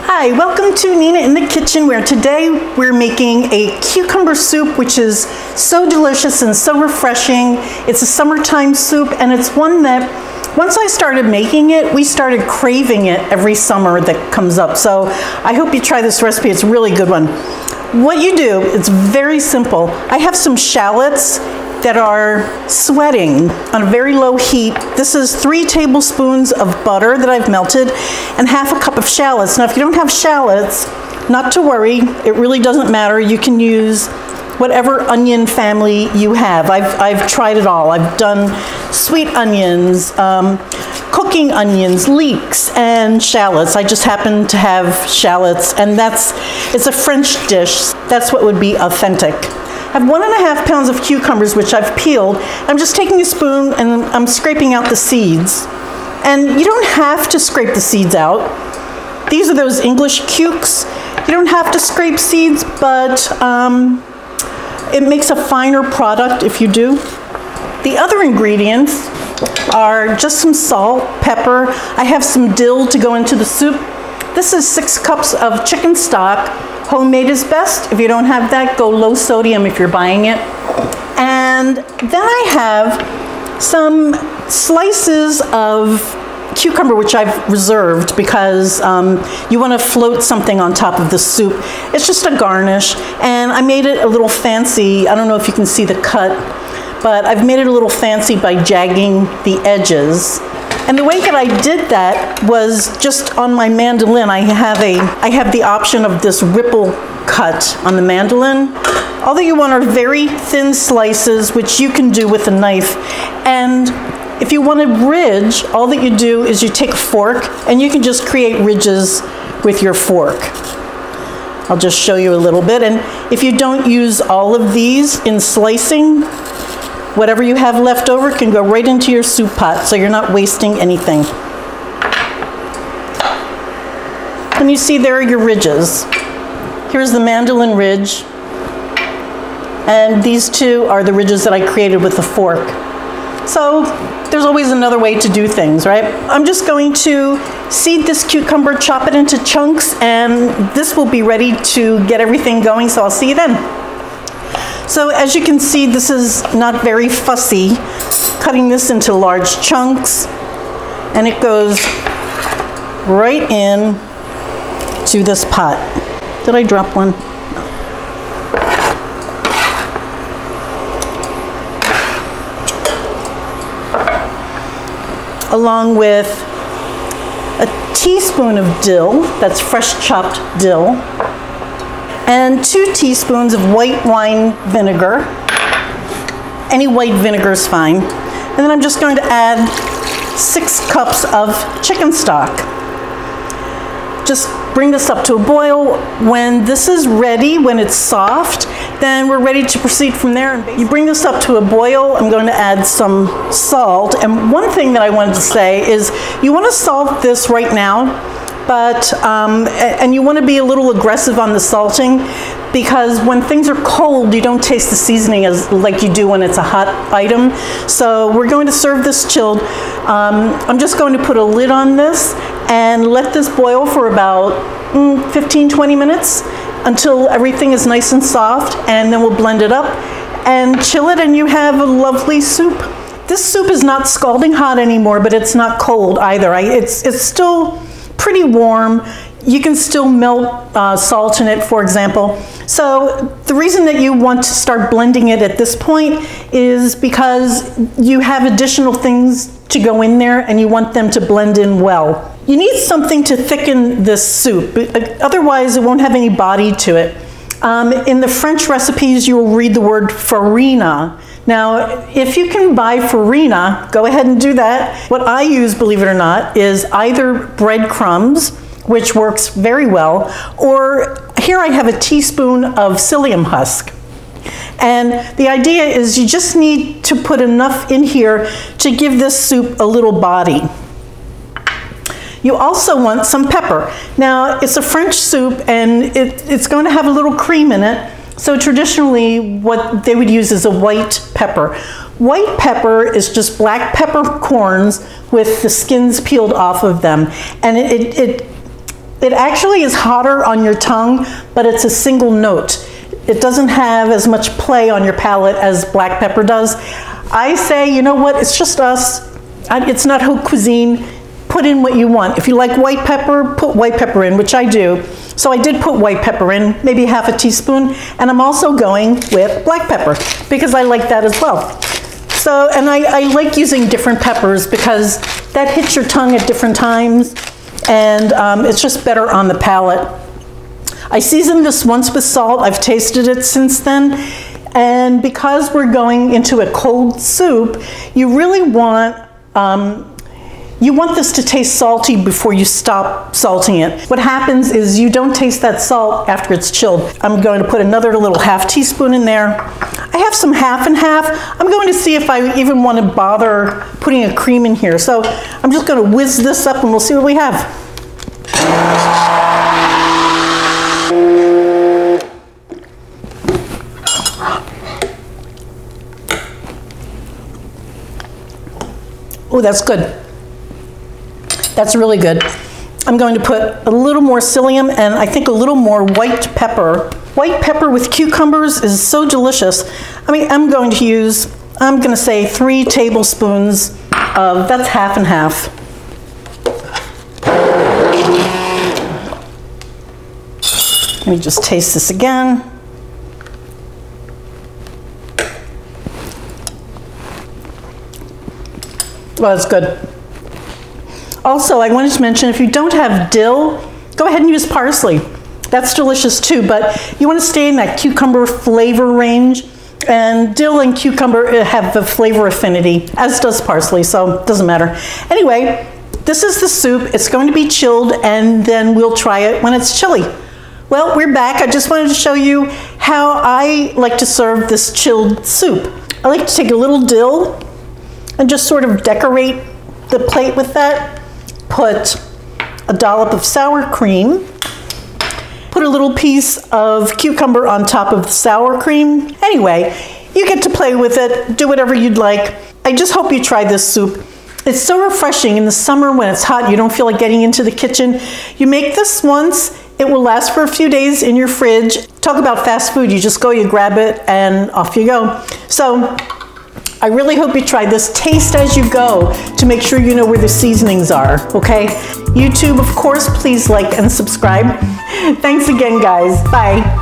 Hi, welcome to Nina in the Kitchen, where today we're making a cucumber soup, which is so delicious and so refreshing. It's a summertime soup, and it's one that once I started making it, we started craving it every summer that comes up. So I hope you try this recipe. It's a really good one. What you do, it's very simple. I have some shallots that are sweating on a very low heat. This is 3 tablespoons of butter that I've melted and half a cup of shallots. Now, if you don't have shallots, not to worry, it really doesn't matter. You can use whatever onion family you have. I've tried it all. I've done sweet onions, cooking onions, leeks, and shallots. I just happen to have shallots, and it's a French dish. That's what would be authentic. I have 1.5 pounds of cucumbers, which I've peeled. I'm just taking a spoon and I'm scraping out the seeds. And you don't have to scrape the seeds out. These are those English cukes. You don't have to scrape seeds, but it makes a finer product if you do. The other ingredients are just some salt, pepper. I have some dill to go into the soup. This is 6 cups of chicken stock. Homemade is best. If you don't have that, go low sodium if you're buying it. And then I have some slices of cucumber, which I've reserved because you want to float something on top of the soup. It's just a garnish, and I made it a little fancy. I don't know if you can see the cut, but I've made it a little fancy by jagging the edges. And the way that I did that was just on my mandolin. I have the option of this ripple cut on the mandolin. All that you want are very thin slices, which you can do with a knife. And if you want a ridge, all that you do is you take a fork and you can just create ridges with your fork. I'll just show you a little bit. And if you don't use all of these in slicing, whatever you have left over can go right into your soup pot, so you're not wasting anything. And you see there are your ridges. Here's the mandolin ridge, and these 2 are the ridges that I created with the fork. So there's always another way to do things, right? I'm just going to seed this cucumber, chop it into chunks, and this will be ready to get everything going, so I'll see you then. So as you can see, this is not very fussy. Cutting this into large chunks, and it goes right in to this pot. Did I drop one? Along with a teaspoon of dill, that's fresh chopped dill, and 2 teaspoons of white wine vinegar. Any white vinegar is fine. And then I'm just going to add 6 cups of chicken stock. Just bring this up to a boil. When this is ready, when it's soft, then we're ready to proceed from there. You bring this up to a boil. I'm going to add some salt. And one thing that I wanted to say is you want to salt this right now. But, and you want to be a little aggressive on the salting, because when things are cold, you don't taste the seasoning like you do when it's a hot item. So we're going to serve this chilled. I'm just going to put a lid on this and let this boil for about 15-20 minutes until everything is nice and soft, and then we'll blend it up and chill it, and you have a lovely soup. This soup is not scalding hot anymore, but it's not cold either. It's still pretty warm. You can still melt salt in it, for example. So the reason that you want to start blending it at this point is because you have additional things to go in there and you want them to blend in well. You need something to thicken this soup, otherwise it won't have any body to it. In the French recipes, you'll read the word farina. Now, if you can buy farina, go ahead and do that. What I use, believe it or not, is either breadcrumbs, which works very well, or here I have a teaspoon of psyllium husk. And the idea is you just need to put enough in here to give this soup a little body. You also want some pepper. Now, it's a French soup, and it's going to have a little cream in it. So traditionally, what they would use is a white pepper. White pepper is just black peppercorns with the skins peeled off of them. And it It actually is hotter on your tongue, but it's a single note. It doesn't have as much play on your palate as black pepper does. I say, you know what, it's just us. It's not haute cuisine. Put in what you want. If you like white pepper, put white pepper in, which I do. So I did put white pepper in, maybe half a teaspoon, and I'm also going with black pepper because I like that as well. So, and I like using different peppers because that hits your tongue at different times, and it's just better on the palate. I seasoned this once with salt. I've tasted it since then. And because we're going into a cold soup, you really want this to taste salty before you stop salting it. What happens is you don't taste that salt after it's chilled. I'm going to put another little half teaspoon in there. I have some half and half. I'm going to see if I even want to bother putting a cream in here. So I'm just going to whiz this up and we'll see what we have. Oh, that's good. That's really good. I'm going to put a little more psyllium and I think a little more white pepper. White pepper with cucumbers is so delicious. I mean, I'm going to say 3 tablespoons of, that's half and half. Let me just taste this again. Well, it's good. Also, I wanted to mention, if you don't have dill, go ahead and use parsley. That's delicious too, but you want to stay in that cucumber flavor range. And dill and cucumber have the flavor affinity, as does parsley, so it doesn't matter. Anyway, this is the soup. It's going to be chilled, and then we'll try it when it's chilly. Well, we're back. I just wanted to show you how I like to serve this chilled soup. I like to take a little dill and just sort of decorate the plate with that. Put a dollop of sour cream. Put a little piece of cucumber on top of the sour cream. Anyway, you get to play with it. Do whatever you'd like. I just hope you try this soup. It's so refreshing in the summer when it's hot. You don't feel like getting into the kitchen. You make this once. It will last for a few days in your fridge. Talk about fast food. You just go, you grab it, and off you go. So I really hope you try this. Taste as you go to make sure you know where the seasonings are, okay? YouTube, of course, please like and subscribe. Thanks again, guys. Bye.